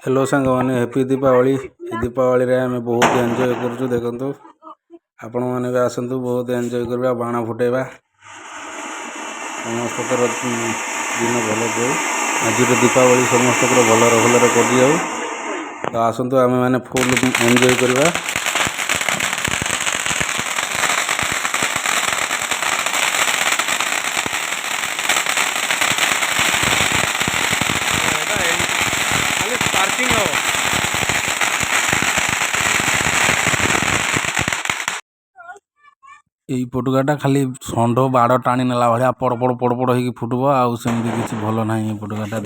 Hello सांग मैंने happy Deepawali. Deepawali रे आम बहुत एंजॉय करूँ। देखो आपण मैंने भी आसतु बहुत एंजॉय करवा बाण फुटेबा समस्त दिन भल जाऊ। आज दीपावली समस्त भलर भलर कर जाऊ। तो आसतु आम मैंने फुल एंजॉय करवा। यही पटुकाटा खाली षंढ बाड़ टाणी नेला भाया पड़ पड़ पड़ पड़ हो फुटब आमती किसी भल ना। ये पटुकाटा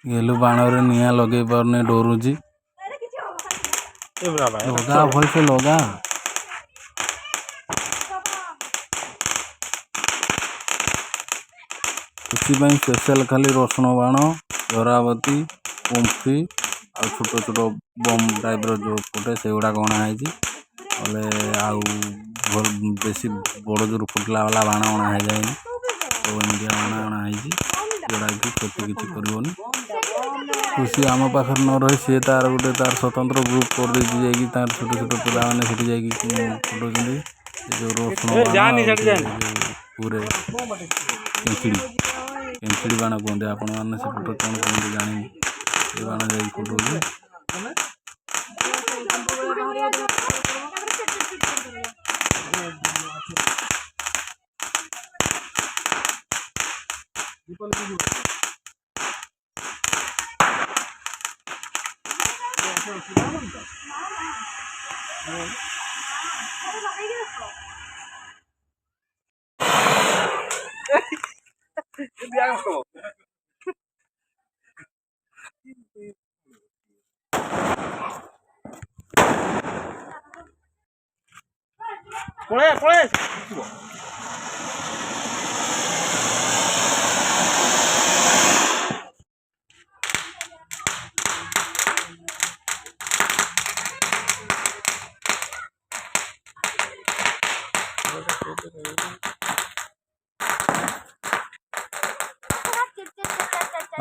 गेलु बाण निआ लगे पारे डरुची लगा भल से लगा स्पेशल खाली रसुण बाण जरावती कुंफी आ छोट छोट बम टाइप जो फुटे से गुड़ा अणाई भल बेसी बड़ जोर फुटला वाला बाण अणा हो जाए। तो एमती बाण अणाई जोड़ा कि क्षति किसी करनी। खुशी आम पाखे न रही सी तार गोटे तार स्वतंत्र ग्रुप कर देती तार छोट छोट पिला मैंने फुटाऊँ जो रसुण पूरे केंचुड़ी बाण कहते आपण मैंने सेपटे कौन कहते जानी ये बाण जा फुटाऊँ।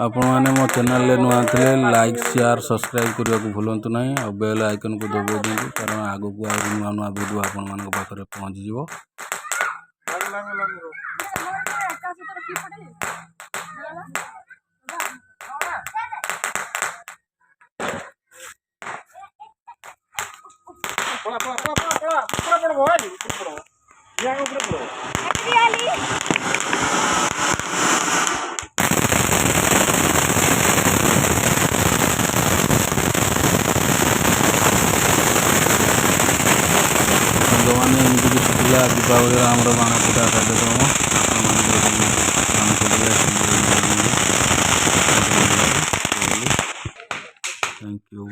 आपण मैंने मो चैनल नुआ थे लाइक शेयर सब्सक्राइब करने को भूलु ना आ बेल आइकन को दबाई दिखाँ कारण आग को नुआ नुआ वीडियो आपण मान पाखे पहुँची जीवो। दीपावली आम बाण फुटा कार्यक्रम थैंक यू।